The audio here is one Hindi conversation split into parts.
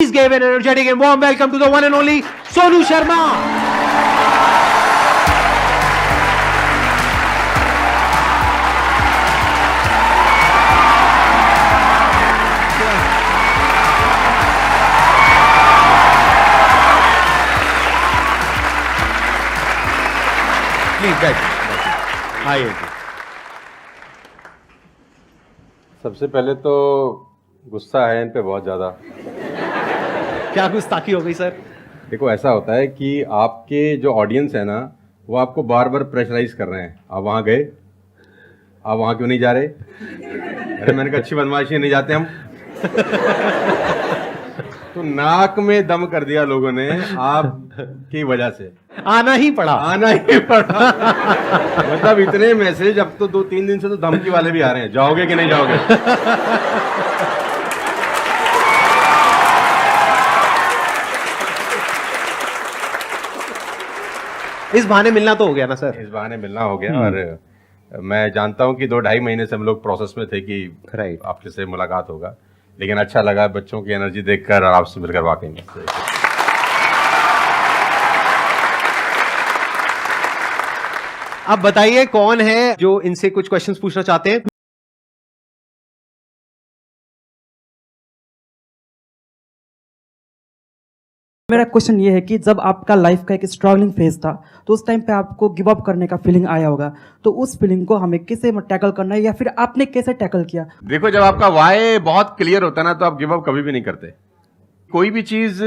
Please give an energetic and warm welcome to the one and only Sonu Sharma. Please बैठ आइए। सबसे पहले तो गुस्सा है इन पे बहुत ज़्यादा। क्या गुस्ताखी हो गई सर? देखो ऐसा होता है कि आपके जो ऑडियंस है ना वो आपको बार बार प्रेशराइज कर रहे हैं। आप वहाँ गए, आप वहाँ क्यों नहीं जा रहे? अरे मैंने कहा अच्छी बदमाशी नहीं जाते हम। तो नाक में दम कर दिया लोगों ने आपकी वजह से। आना ही पड़ा। मतलब इतने मैसेज अब तो 2-3 दिन से तो धमकी वाले भी आ रहे हैं, जाओगे कि नहीं जाओगे। इस बहाने मिलना तो हो गया ना सर? इस बहाने मिलना हो गया। और मैं जानता हूं कि 2-2.5 महीने से हम लोग प्रोसेस में थे कि राइट आपके से मुलाकात होगा, लेकिन अच्छा लगा बच्चों की एनर्जी देखकर और आपसे मिलकर वाकई में। अब बताइए कौन है जो इनसे कुछ क्वेश्चंस पूछना चाहते हैं? मेरा क्वेश्चन ये है कि जब आपका लाइफ का एक स्ट्रगलिंग फेज था तो उस टाइम पे आपको गिव अप करने का फीलिंग आया होगा, तो उस फीलिंग को हमें कैसे टैकल करना है या फिर आपने कैसे टैकल किया? देखो जब आपका वाई बहुत क्लियर होता है ना तो आप गिव अप कभी भी नहीं करते। कोई भी चीज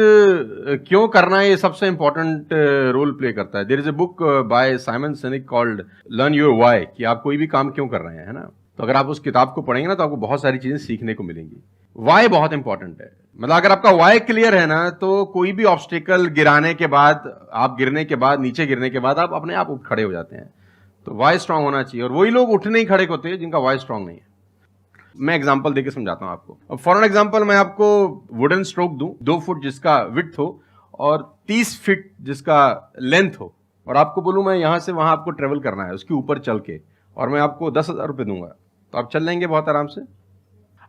क्यों करना है ये सबसे इंपॉर्टेंट रोल प्ले करता है। There is a book by Simon Sinek called learn your why, कि आप कोई भी काम क्यों कर रहे हैं, है ना। तो अगर आप उस किताब को पढ़ेंगे ना तो आपको बहुत सारी चीजें सीखने को मिलेंगी। वाई बहुत इंपॉर्टेंट है। मतलब अगर आपका वाई क्लियर है ना तो कोई भी ऑब्स्टिकल गिराने के बाद, आप गिरने के बाद, नीचे गिरने के बाद आप अपने आप उठ खड़े हो जाते हैं। तो वाई स्ट्रांग होना चाहिए, और वही लोग उठने ही खड़े होते हैं जिनका वाई स्ट्रांग नहीं है। मैं एग्जांपल देके समझाता हूं आपको। फॉर एन एग्जांपल मैं आपको वुडन स्ट्रोक दूं, 2 फुट जिसका विड्थ हो और 30 फीट जिसका लेंथ हो, और आपको बोलूं मैं यहां से वहां आपको ट्रेवल करना है उसके ऊपर चल के, और मैं आपको 10,000 रुपए दूंगा, तो आप चल लेंगे बहुत आराम से।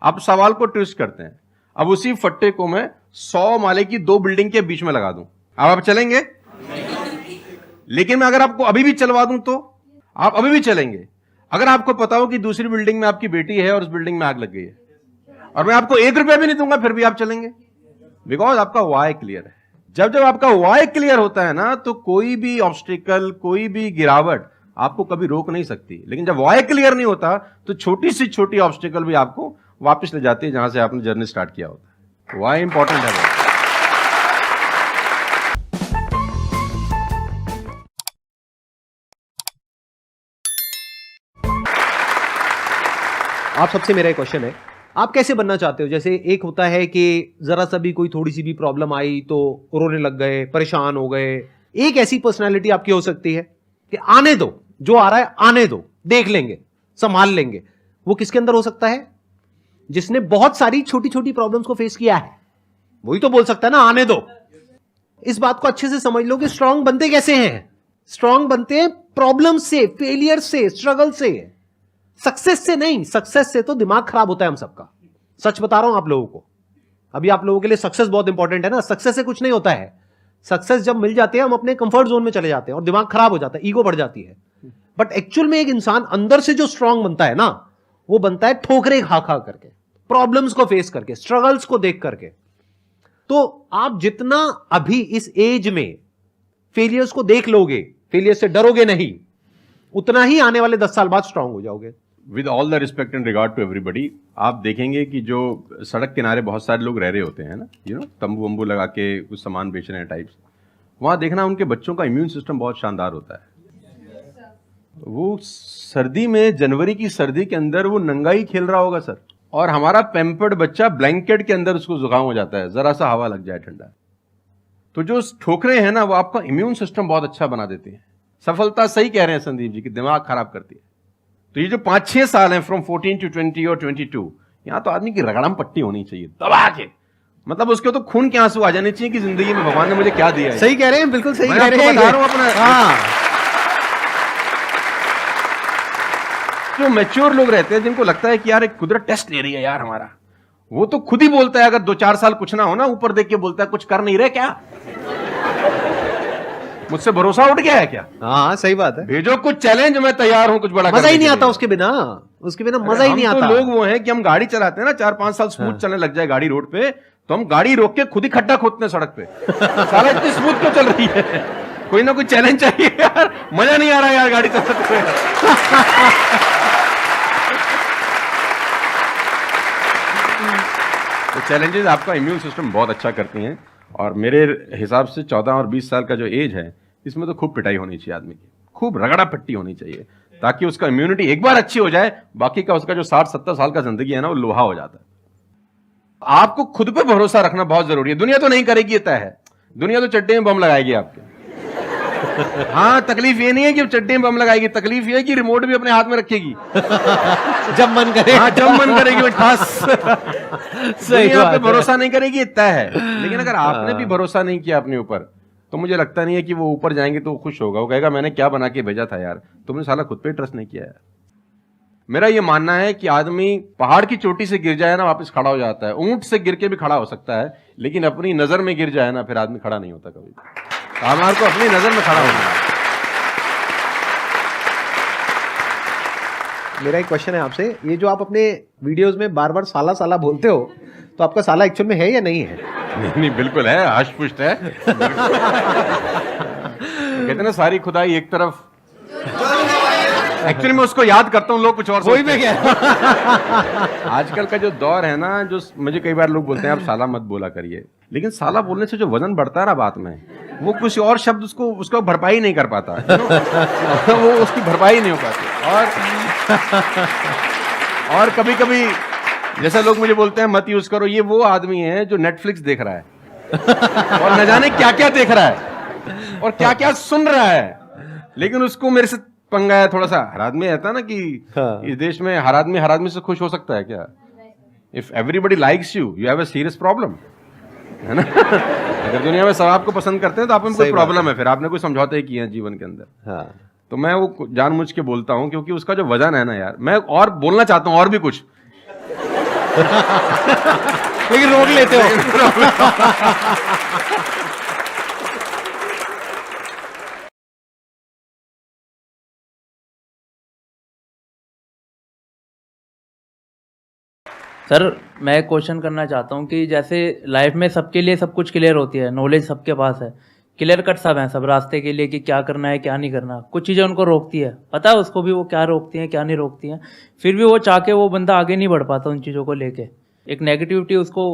आप सवाल को ट्विस्ट करते हैं। अब उसी फट्टे को मैं 100 माले की 2 बिल्डिंग के बीच में लगा दूं, अब आप चलेंगे? लेकिन मैं अगर आपको अभी भी चलवा दूं तो आप अभी भी चलेंगे। अगर आपको पता हो कि दूसरी बिल्डिंग में आपकी बेटी है और उस बिल्डिंग में आग लग गई है, और मैं आपको 1 रुपया भी नहीं दूंगा, फिर भी आप चलेंगे, बिकॉज आपका वाई क्लियर है। जब जब आपका वाई क्लियर होता है ना तो कोई भी ऑब्स्टिकल, कोई भी गिरावट आपको कभी रोक नहीं सकती। लेकिन जब वाई क्लियर नहीं होता तो छोटी सी छोटी ऑब्स्टिकल भी आपको वापस ले जाती है जहां से आपने जर्नी स्टार्ट किया होता है। वाई इंपॉर्टेंट है। आप सबसे मेरा एक क्वेश्चन है, आप कैसे बनना चाहते हो? जैसे एक होता है कि जरा सा भी कोई थोड़ी सी भी प्रॉब्लम आई तो रोने लग गए, परेशान हो गए। एक ऐसी पर्सनालिटी आपकी हो सकती है कि आने दो, जो आ रहा है आने दो, देख लेंगे, संभाल लेंगे। वो किसके अंदर हो सकता है? जिसने बहुत सारी छोटी छोटी प्रॉब्लम्स को फेस किया है, वही तो बोल सकता है ना आने दो। इस बात को अच्छे से समझ लो कि स्ट्रांग बनते कैसे हैं। स्ट्रांग बनते हैं प्रॉब्लम से, फेलियर से, स्ट्रगल से, सक्सेस से नहीं। सक्सेस से तो दिमाग खराब होता है हम सबका, सच बता रहा हूं आप लोगों को। अभी आप लोगों के लिए सक्सेस बहुत इंपॉर्टेंट है ना। सक्सेस से कुछ नहीं होता है। सक्सेस जब मिल जाते हैं हम अपने कंफर्ट जोन में चले जाते हैं और दिमाग खराब हो जाता है, ईगो बढ़ जाती है। बट एक्चुअल में एक इंसान अंदर से जो स्ट्रांग बनता है ना, वो बनता है ठोकरे खा खा करके, प्रॉब्लम्स को फेस करके, स्ट्रगल्स को देख करके। तो आप जितना अभी इस एज में फेलियर्स को देख लोगे, फेलियर से डरोगे नहीं, उतना ही आने वाले 10 साल बाद स्ट्रांग हो जाओगे। With all the respect and regard to everybody, आप देखेंगे कि जो सड़क किनारे बहुत सारे लोग रह रहे होते हैं ना, तंबू वंबू लगा के कुछ सामान बेच रहे हैं टाइप्स, वहां देखना उनके बच्चों का इम्यून सिस्टम बहुत शानदार होता है। वो सर्दी में, जनवरी की सर्दी के अंदर वो नंगा ही खेल रहा होगा सर, और हमारा पैम्पर्ड बच्चा ब्लैंकेट के अंदर उसको जुकाम हो जाता है जरा सा हवा लग जाए ठंडा। तो जो ठोकरे हैं ना वो आपका इम्यून सिस्टम बहुत अच्छा बना देते हैं। सफलता सही कह रहे हैं संदीप जी कि दिमाग खराब करती है। तो ये जो 5-6 साल हैं फ्रॉम 14 to 20 और 22, यहां तो आदमी की रगड़म पट्टी होनी चाहिए दबा के। मतलब उसके तो खून के आंसू आ जाने चाहिए कि जिंदगी में भगवान ने मुझे क्या दिया है। सही कह रहे हैं, बिल्कुल सही कह रहे हैं। बता रहा हूं अपना। हाँ, जो मैच्योर लोग रहते हैं जिनको लगता है कि यार एक कुदरत टेस्ट ले रही है यार हमारा, वो तो खुद ही बोलता है, अगर 2-4 साल कुछ ना हो ना, ऊपर देख के बोलता है कुछ कर नहीं रहे क्या, मुझसे भरोसा उठ गया है क्या? हाँ सही बात है। भेजो कुछ चैलेंज, मैं तैयार हूं कुछ बड़ा मजा करने ही नहीं के आता लिए। उसके बिना, उसके बिना मजा ही नहीं हम आता। तो लोग वो हैं कि हम गाड़ी चलाते हैं ना, 4-5 साल स्मूथ चलने लग जाए गाड़ी रोड पे, तो हम गाड़ी रोक के खुद ही खड्डा खोदते हैं सड़क पे। साला इतनी स्मूथ क्यों चल रही है? कोई ना कोई चैलेंज चाहिए यार, मजा नहीं आ रहा यार गाड़ी चलाते हुए। तो चैलेंजेस आपका इम्यून सिस्टम बहुत अच्छा करती हैं, और मेरे हिसाब से 14 और 20 साल का जो एज है, इसमें तो खूब पिटाई होनी चाहिए आदमी की, खूब रगड़ा पट्टी होनी चाहिए, ताकि उसका इम्यूनिटी एक बार अच्छी हो जाए, बाकी का उसका जो 60-70 साल का जिंदगी है ना, वो लोहा हो जाता है। आपको खुद पे भरोसा रखना बहुत जरूरी है। दुनिया तो नहीं करेगी, ये तय है, दुनिया तो चड्डे में बम लगाएगी आपके। हाँ, तकलीफ ये नहीं है कि चड्डे में बम लगाएगी, तकलीफ ये है कि रिमोट भी अपने हाथ में रखेगी जब मन करे। हाँ, जब मन करेगी वो ठास। सही दुनिया बात पे है। भरोसा नहीं करेगी, ये तय है। लेकिन अगर आपने भी भरोसा नहीं किया अपने ऊपर, तो मुझे लगता नहीं है कि वो ऊपर जाएंगे तो खुश होगा। वो कहेगा मैंने क्या बना के भेजा था यार, तुमने साला खुद पे ट्रस्ट नहीं किया यार। मेरा ये मानना है कि आदमी पहाड़ की चोटी से गिर जाए ना, वापस खड़ा हो जाता है। ऊंट से गिर के भी खड़ा हो सकता है, लेकिन अपनी नजर में गिर जाए ना, फिर आदमी खड़ा नहीं होता कभी। तो हमारे को अपनी नजर में खड़ा होना है। मेरा एक क्वेश्चन है आपसे, ये जो आप अपने वीडियोस में बार बार साला साला बोलते हो, तो आपका साला एक्चुअल में है या नहीं है? नहीं, बिल्कुल है, हष्ट-पुष्ट है। कहते ना सारी खुदाई एक तरफ। एक्चुअली मैं उसको याद करता हूँ, लोग कुछ और वही में क्या? आजकल का जो दौर है ना, जो मुझे कई बार लोग बोलते हैं आप साला मत बोला करिए, लेकिन साला बोलने से जो वजन बढ़ता है ना बात में, वो कुछ और शब्द उसको भरपाई नहीं कर पाता। वो उसकी भरपाई नहीं हो पाती। और कभी कभी जैसे लोग मुझे बोलते हैं मत यूज करो, ये वो आदमी है जो नेटफ्लिक्स देख रहा है और न जाने क्या क्या देख रहा है और क्या क्या सुन रहा है, लेकिन उसको मेरे से पंगा है थोड़ा सा। हर आदमी रहता है ना कि इस देश में हर आदमी से खुश हो सकता है क्या? If everybody likes you have a serious problem, है ना? अगर दुनिया में सब आपको पसंद करते हैं तो आप में कोई प्रॉब्लम है, फिर आपने कोई समझौते ही किए हैं जीवन के अंदर। हाँ। तो मैं वो जानबूझ के बोलता हूं, क्योंकि उसका जो वजन है ना यार, मैं और बोलना चाहता हूं और भी कुछ लेकिन रोक लेते हो। सर मैं क्वेश्चन करना चाहता हूँ कि जैसे लाइफ में सबके लिए सब कुछ क्लियर होती है, नॉलेज सबके पास है, क्लियर कट सब है सब रास्ते के लिए कि क्या करना है क्या नहीं करना। कुछ चीज़ें उनको रोकती है, पता है उसको भी वो क्या रोकती हैं क्या नहीं रोकती हैं, फिर भी वो चाह के वो बंदा आगे नहीं बढ़ पाता उन चीज़ों को लेके। एक नेगेटिविटी उसको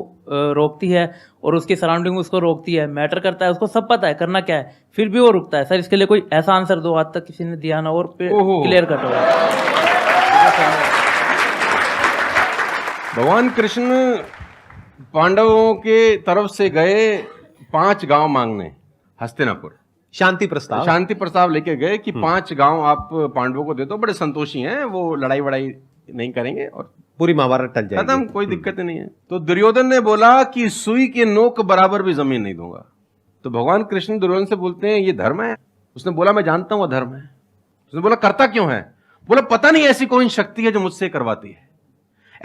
रोकती है और उसकी सराउंडिंग उसको रोकती है, मैटर करता है, उसको सब पता है करना क्या है, फिर भी वो रुकता है। सर इसके लिए कोई ऐसा आंसर दो, आज तक किसी ने दिया ना और क्लियर कट हो। भगवान कृष्ण पांडवों के तरफ से गए 5 गांव मांगने हस्तिनापुर, शांति प्रस्ताव लेके गए कि 5 गांव आप पांडवों को दे दो, बड़े संतोषी हैं, वो लड़ाई वड़ाई नहीं करेंगे और पूरी महाभारत टल जाएगी, खत्म, कोई दिक्कत नहीं है। तो दुर्योधन ने बोला कि सुई के नोक बराबर भी जमीन नहीं दूंगा। तो भगवान कृष्ण दुर्योधन से बोलते हैं ये धर्म है? उसने बोला मैं जानता हूं धर्म है। उसने बोला करता क्यों है? बोला पता नहीं ऐसी कोई शक्ति है जो मुझसे करवाती है।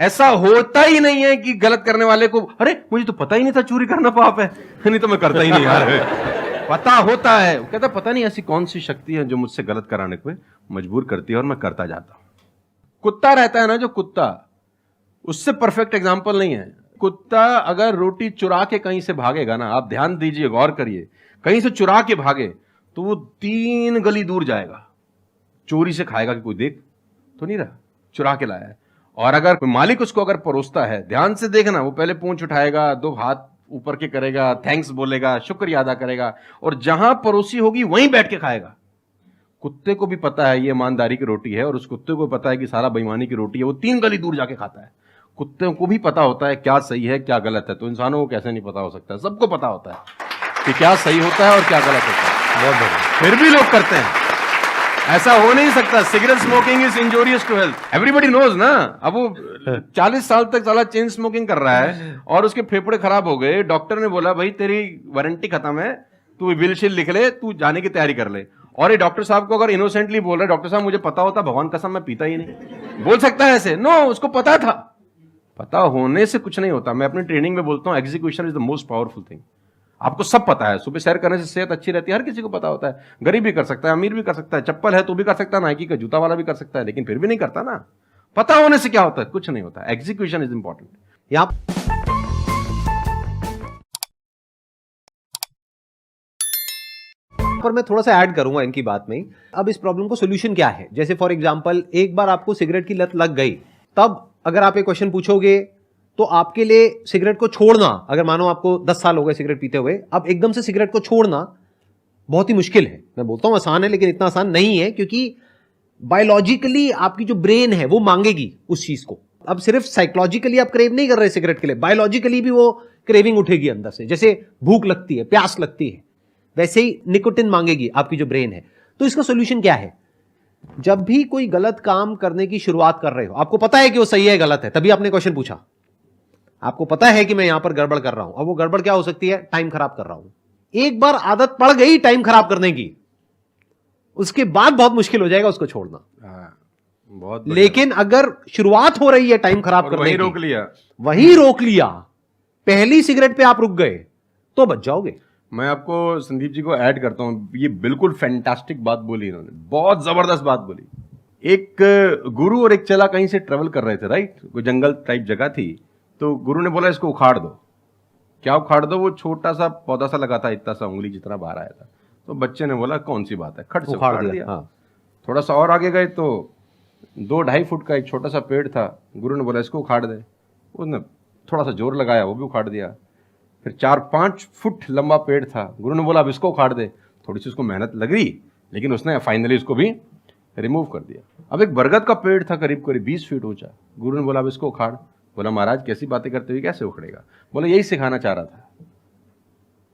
ऐसा होता ही नहीं है कि गलत करने वाले को अरे मुझे तो पता ही नहीं था चोरी करना पाप है, नहीं तो मैं करता ही नहीं यार। पता होता है। वो कहता पता नहीं ऐसी कौन सी शक्ति है जो मुझसे गलत कराने को मजबूर करती है और मैं करता जाता हूं। कुत्ता रहता है ना, जो कुत्ता, उससे परफेक्ट एग्जाम्पल नहीं है। कुत्ता अगर रोटी चुरा के कहीं से भागेगा ना, आप ध्यान दीजिए, गौर करिए, कहीं से चुरा के भागे तो वो 3 गली दूर जाएगा, चोरी से खाएगा कि कोई देख तो नहीं रहा, चुरा के लाया है। और अगर मालिक उसको अगर परोसता है, ध्यान से देखना, वो पहले पूंछ उठाएगा, 2 हाथ ऊपर के करेगा, थैंक्स बोलेगा, शुक्रिया अदा करेगा, और जहां परोसी होगी वहीं बैठ के खाएगा। कुत्ते को भी पता है ये ईमानदारी की रोटी है और उस कुत्ते को पता है कि सारा बेईमानी की रोटी है, वो 3 गली दूर जाके खाता है। कुत्ते को भी पता होता है क्या सही है क्या गलत है, तो इंसानों को कैसे नहीं पता हो सकता है? सबको पता होता है कि क्या सही होता है और क्या गलत होता है। बहुत बढ़िया। फिर भी लोग करते हैं। ऐसा हो नहीं सकता। Cigarette smoking is injurious to health, everybody knows ना। अब वो 40 साल तक साला चेन स्मोकिंग कर रहा है और उसके फेफड़े खराब हो गए, डॉक्टर ने बोला भाई तेरी वारंटी खत्म है, तू बिल शील लिख ले, तू जाने की तैयारी कर ले। और ये डॉक्टर साहब को अगर इनोसेंटली बोल रहे, डॉक्टर साहब मुझे पता होता, भगवान कसम मैं पीता ही नहीं, बोल सकता है ऐसे? नो, उसको पता था, पता होने से कुछ नहीं होता। मैं अपनी ट्रेनिंग में बोलता हूँ execution is the most powerful thing. आपको सब पता है, सुबह सैर करने से सेहत अच्छी रहती है, हर किसी को पता होता है। गरीब भी कर सकता है, अमीर भी कर सकता है, चप्पल है तो भी कर सकता है, नाइकी का जूता वाला भी कर सकता है, लेकिन फिर भी नहीं करता ना। पता होने से क्या होता है? कुछ नहीं होता। Execution is important. यहाँ पर मैं थोड़ा सा ऐड करूंगा इनकी बात में। अब इस प्रॉब्लम को सोल्यूशन क्या है? जैसे फॉर एग्जांपल, एक बार आपको सिगरेट की लत लग गई, तब अगर आप एक क्वेश्चन पूछोगे तो आपके लिए सिगरेट को छोड़ना, अगर मानो आपको 10 साल हो गए सिगरेट पीते हुए, अब एकदम से सिगरेट को छोड़ना बहुत ही मुश्किल है। मैं बोलता हूं आसान है, लेकिन इतना आसान नहीं है, क्योंकि बायोलॉजिकली आपकी जो ब्रेन है वो मांगेगी उस चीज को। अब सिर्फ साइकोलॉजिकली आप क्रेव नहीं कर रहे सिगरेट के लिए, बायोलॉजिकली भी वो क्रेविंग उठेगी अंदर से। जैसे भूख लगती है, प्यास लगती है, वैसे ही निकोटिन मांगेगी आपकी जो ब्रेन है। तो इसका सोल्यूशन क्या है? जब भी कोई गलत काम करने की शुरुआत कर रहे हो, आपको पता है कि वो सही है गलत है, तभी आपने क्वेश्चन पूछा, आपको पता है कि मैं यहां पर गड़बड़ कर रहा हूं। अब वो गड़बड़ क्या हो सकती है? टाइम खराब कर रहा हूं। एक बार आदत पड़ गई टाइम खराब करने की, उसके बाद बहुत मुश्किल हो जाएगा उसको छोड़ना। बहुत बढ़िया। लेकिन अगर शुरुआत हो रही है टाइम खराब करने वहीं की, रोक लिया, वहीं रोक लिया, पहली सिगरेट पे आप रुक गए, तो बच जाओगे। मैं आपको संदीप जी को ऐड करता हूं। ये बिल्कुल फैंटास्टिक बात बोली इन्होंने, बहुत जबरदस्त बात बोली। एक गुरु और एक चेला कहीं से ट्रेवल कर रहे थे, राइट? कोई जंगल टाइप जगह थी, तो गुरु ने बोला इसको उखाड़ दो। क्या उखाड़ दो? वो छोटा सा पौधा सा लगा था, इतना सा उंगली जितना बाहर आया था। तो बच्चे ने बोला कौन सी बात है, खट से उखाड़ दिया। हाँ। थोड़ा सा और आगे गए तो 2-2.5 फुट का एक छोटा सा पेड़ था। गुरु ने बोला इसको उखाड़ दे। उसने थोड़ा सा जोर लगाया, वो भी उखाड़ दिया। फिर 4-5 फुट लंबा पेड़ था। गुरु ने बोला अब इसको उखाड़ दे। थोड़ी सी उसको मेहनत लगी, लेकिन उसने फाइनली इसको भी रिमूव कर दिया। अब एक बरगद का पेड़ था करीब 20 फीट ऊंचा। गुरु ने बोला अब इसको उखाड़। बोला महाराज कैसी बातें करते हुए, कैसे उखड़ेगा? बोला यही सिखाना चाह रहा था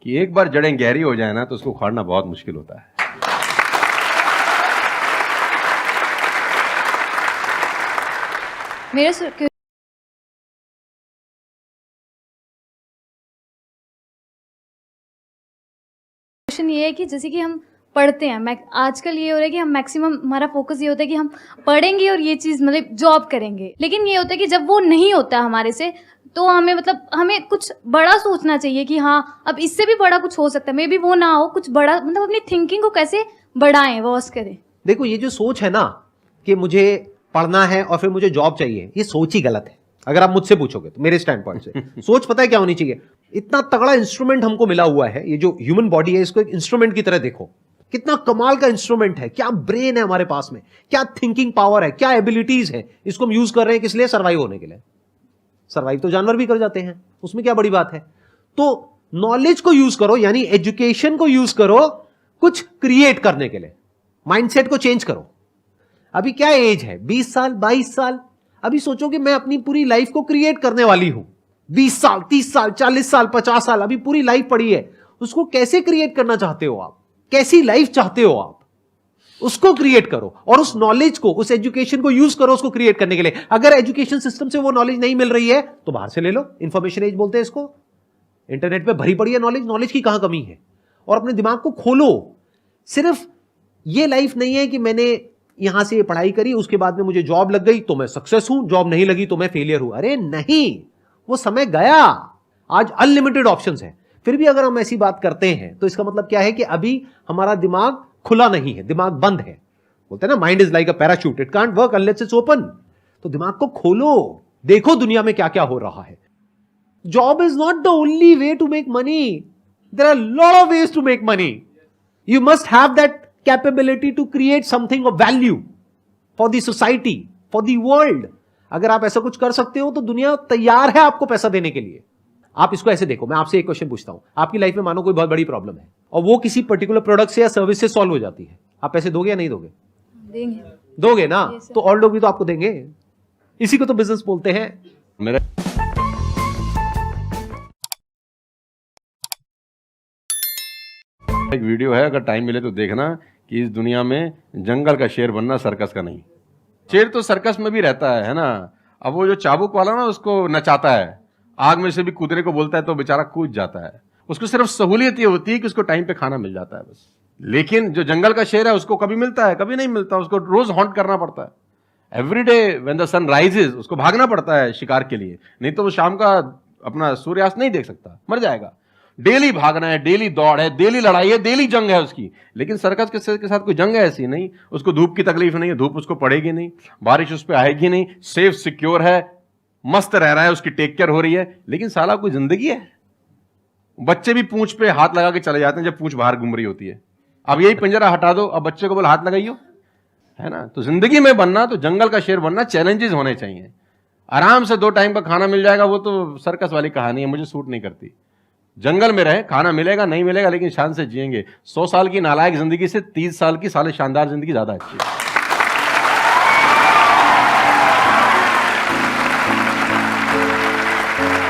कि एक बार जड़ें गहरी हो जाए ना तो उसको उखाड़ना बहुत मुश्किल होता है। मेरा क्वेश्चन ये है कि जैसे कि हम पढ़ते हैं, आजकल ये हो रहा है कि हम मैक्सिमम हमारा फोकस ये होता है कि हम पढ़ेंगे और ये चीज़ मतलब जॉब करेंगे, लेकिन ये होता है कि जब वो नहीं होता हमारे से, तो हमें मतलब हमें कुछ बड़ा सोचना चाहिए कि हाँ अब इससे भी बड़ा कुछ हो सकता है, मे बी वो ना हो, कुछ बड़ा मतलब अपनी थिंकिंग को कैसे बढ़ाएं, वॉस करें। देखो, ये जो सोच है ना कि मुझे पढ़ना है और फिर मुझे जॉब चाहिए, ये सोच ही गलत है। अगर आप मुझसे पूछोगे तो मेरे स्टैंड पॉइंट से सोच पता है क्या होनी चाहिए? इतना तगड़ा इंस्ट्रूमेंट हमको मिला हुआ है, ये जो ह्यूमन बॉडी है, इसको एक इंस्ट्रूमेंट की तरह देखो। कितना कमाल का इंस्ट्रूमेंट है, क्या ब्रेन है हमारे पास में, क्या थिंकिंग पावर है, क्या एबिलिटीज है। इसको हम यूज कर रहे हैं किस लिए? सर्वाइव होने के लिए। सर्वाइव तो जानवर भी कर जाते हैं, उसमें क्या बड़ी बात है? तो नॉलेज को यूज करो, यानी एजुकेशन को यूज करो कुछ क्रिएट करने के लिए। माइंडसेट को चेंज करो। अभी क्या एज है? 20 साल, 22 साल। अभी सोचो कि मैं अपनी पूरी लाइफ को क्रिएट करने वाली हूं। 20 साल, 30 साल, 40 साल, 50 साल, अभी पूरी लाइफ पड़ी है। उसको कैसे क्रिएट करना चाहते हो आप? कैसी लाइफ चाहते हो आप? उसको क्रिएट करो और उस नॉलेज को, उस एजुकेशन को यूज करो उसको क्रिएट करने के लिए। अगर एजुकेशन सिस्टम से वो नॉलेज नहीं मिल रही है तो बाहर से ले लो। इंफॉर्मेशन एज बोलते हैं इसको। इंटरनेट पे भरी पड़ी है नॉलेज, नॉलेज की कहां कमी है? और अपने दिमाग को खोलो। सिर्फ ये लाइफ नहीं है कि मैंने यहां से पढ़ाई करी, उसके बाद में मुझे जॉब लग गई तो मैं सक्सेस हूं, जॉब नहीं लगी तो मैं फेलियर हूं। अरे नहीं, वो समय गया। आज अनलिमिटेड ऑप्शंस हैं। फिर भी अगर हम ऐसी बात करते हैं तो इसका मतलब क्या है कि अभी हमारा दिमाग खुला नहीं है, दिमाग बंद है। बोलते हैं ना, mind is like a parachute, it can't work unless it's open. तो दिमाग को खोलो, देखो दुनिया में क्या क्या हो रहा है। Job is not the only way to make money, there are lot of ways to make money. You must have that capability to create something of value for the society, for the world. अगर आप ऐसा कुछ कर सकते हो तो दुनिया तैयार है आपको पैसा देने के लिए। आप इसको ऐसे देखो, मैं आपसे एक क्वेश्चन पूछता हूं। आपकी लाइफ में मानो कोई बहुत बड़ी प्रॉब्लम है और वो किसी पर्टिकुलर प्रोडक्ट से या सर्विस से सॉल्व हो जाती है, आप पैसे दोगे या नहीं दोगे? देंगे। दोगे ना? तो और लोग भी तो आपको देंगे। इसी को तो बिजनेस बोलते हैं। मेरा एक वीडियो है, अगर टाइम मिले तो देखना, कि इस दुनिया में जंगल का शेर बनना, सर्कस का नहीं। शेर तो सर्कस में भी रहता है ना। अब वो जो चाबुक वाला ना उसको नचाता है, आग में से भी कूदने को बोलता है तो बेचारा कूद जाता है। उसको सिर्फ सहूलियत ये होती है कि उसको टाइम पे खाना मिल जाता है बस। लेकिन जो जंगल का शेर है उसको कभी मिलता है, कभी नहीं मिलता, उसको रोज हॉन्ट करना पड़ता है। Every day when the sun rises उसको भागना पड़ता है शिकार के लिए, नहीं तो वो शाम का अपना सूर्यास्त नहीं देख सकता, मर जाएगा। डेली भागना है, डेली दौड़ है, डेली लड़ाई है, डेली जंग है उसकी। लेकिन सर्कस के साथ कोई जंग है ऐसी नहीं, उसको धूप की तकलीफ नहीं है, धूप उसको पड़ेगी नहीं, बारिश उस पर आएगी नहीं, सेफ सिक्योर है, मस्त रह रहा है, उसकी टेक केयर हो रही है। लेकिन साला कोई जिंदगी है? बच्चे भी पूंछ पे हाथ लगा के चले जाते हैं जब पूंछ बाहर घूम रही होती है। अब यही पिंजरा हटा दो, अब बच्चे को बोल हाथ लगाइयो, है ना। तो जिंदगी में बनना, तो जंगल का शेर बनना, चैलेंजेस होने चाहिए। आराम से 2 टाइम का खाना मिल जाएगा, वो तो सर्कस वाली कहानी है, मुझे सूट नहीं करती। जंगल में रहे, खाना मिलेगा नहीं मिलेगा, लेकिन शान से जिएंगे। 100 साल की नालायक जिंदगी से 30 साल की साले शानदार जिंदगी ज्यादा अच्छी है।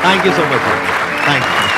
Thank you so much, thank you.